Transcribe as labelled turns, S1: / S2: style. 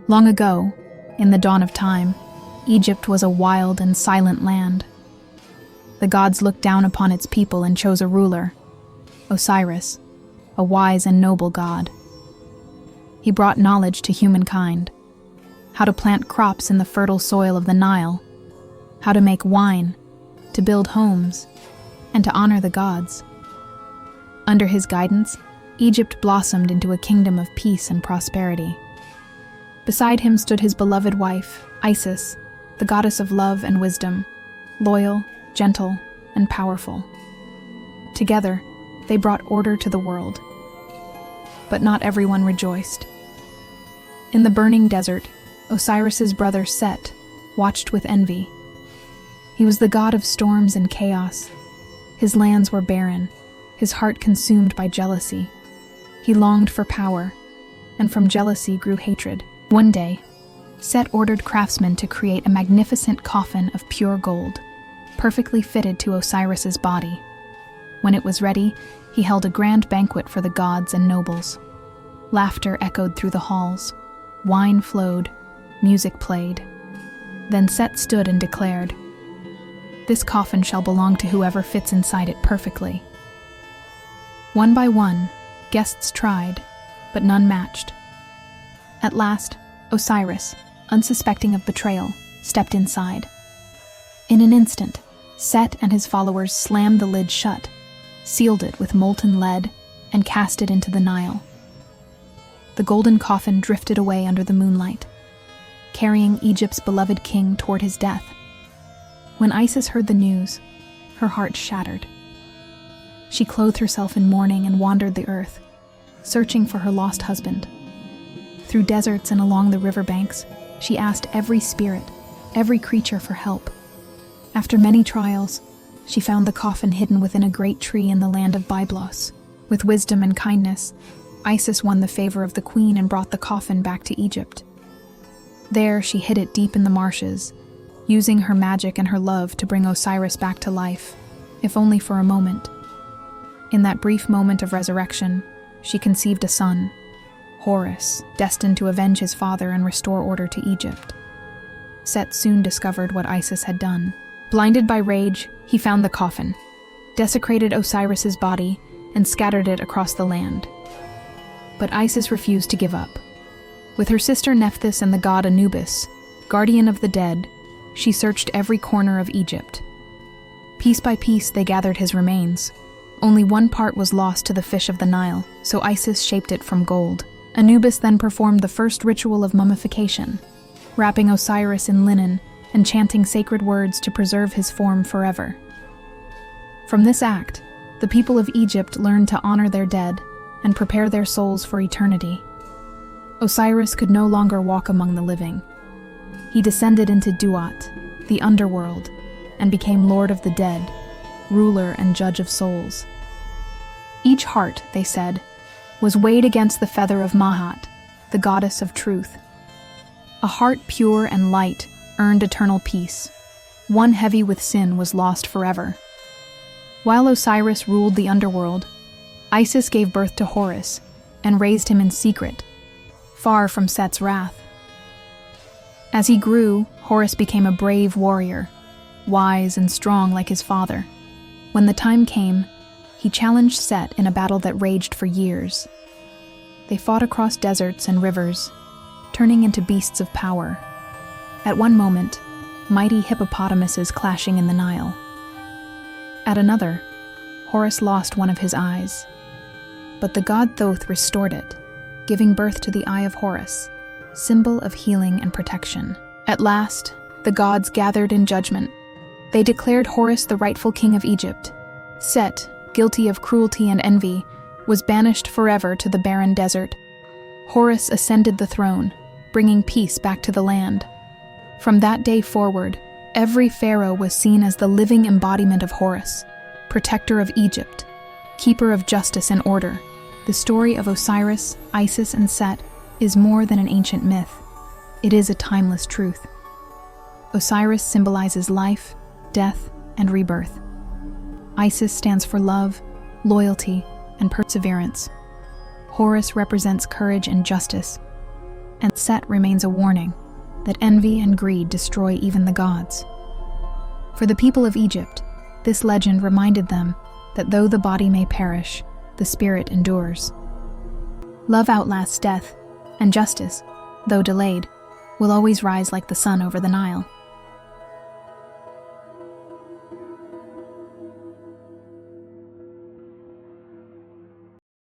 S1: Long ago, in the dawn of time, Egypt was a wild and silent land. The gods looked down upon its people and chose a ruler, Osiris, a wise and noble god. He brought knowledge to humankind, how to plant crops in the fertile soil of the Nile, how to make wine, to build homes, and to honor the gods. Under his guidance, Egypt blossomed into a kingdom of peace and prosperity. Beside him stood his beloved wife, Isis, the goddess of love and wisdom, loyal, gentle, and powerful. Together, they brought order to the world. But not everyone rejoiced. In the burning desert, Osiris's brother Set watched with envy. He was the god of storms and chaos. His lands were barren, his heart consumed by jealousy. He longed for power, and from jealousy grew hatred. One day, Set ordered craftsmen to create a magnificent coffin of pure gold, perfectly fitted to Osiris's body. When it was ready, he held a grand banquet for the gods and nobles. Laughter echoed through the halls. Wine flowed, music played. Then Set stood and declared, "This coffin shall belong to whoever fits inside it perfectly." One by one, guests tried, but none matched. At last, Osiris, unsuspecting of betrayal, stepped inside. In an instant, Set and his followers slammed the lid shut, sealed it with molten lead, and cast it into the Nile. The golden coffin drifted away under the moonlight, carrying Egypt's beloved king toward his death. When Isis heard the news, her heart shattered. She clothed herself in mourning and wandered the earth, searching for her lost husband. Through deserts and along the riverbanks, she asked every spirit, every creature for help. After many trials, she found the coffin hidden within a great tree in the land of Byblos. With wisdom and kindness, Isis won the favor of the queen and brought the coffin back to Egypt. There, she hid it deep in the marshes, using her magic and her love to bring Osiris back to life, if only for a moment. In that brief moment of resurrection, she conceived a son, Horus, destined to avenge his father and restore order to Egypt. Set soon discovered what Isis had done. Blinded by rage, he found the coffin, desecrated Osiris's body, and scattered it across the land. But Isis refused to give up. With her sister Nephthys and the god Anubis, guardian of the dead, she searched every corner of Egypt. Piece by piece, they gathered his remains. Only one part was lost to the fish of the Nile, so Isis shaped it from gold. Anubis then performed the first ritual of mummification, wrapping Osiris in linen and chanting sacred words to preserve his form forever. From this act, the people of Egypt learned to honor their dead and prepare their souls for eternity. Osiris could no longer walk among the living. He descended into Duat, the underworld, and became Lord of the Dead, ruler and judge of souls. Each heart, they said, was weighed against the feather of Mahat, the goddess of truth. A heart pure and light earned eternal peace. One heavy with sin was lost forever. While Osiris ruled the underworld, Isis gave birth to Horus and raised him in secret, far from Set's wrath. As he grew, Horus became a brave warrior, wise and strong like his father. When the time came, he challenged Set in a battle that raged for years. They fought across deserts and rivers, turning into beasts of power. At one moment, mighty hippopotamuses clashing in the Nile. At another, Horus lost one of his eyes. But the god Thoth restored it, giving birth to the Eye of Horus, symbol of healing and protection. At last, the gods gathered in judgment. They declared Horus the rightful king of Egypt. Set, guilty of cruelty and envy, was banished forever to the barren desert. Horus ascended the throne, bringing peace back to the land. From that day forward, every pharaoh was seen as the living embodiment of Horus, protector of Egypt, keeper of justice and order. The story of Osiris, Isis, and Set is more than an ancient myth. It is a timeless truth. Osiris symbolizes life, death, and rebirth. Isis stands for love, loyalty, and perseverance. Horus represents courage and justice. and Set remains a warning that envy and greed destroy even the gods. For the people of Egypt, this legend reminded them that though the body may perish, the spirit endures. Love outlasts death, and justice, though delayed, will always rise like the sun over the Nile.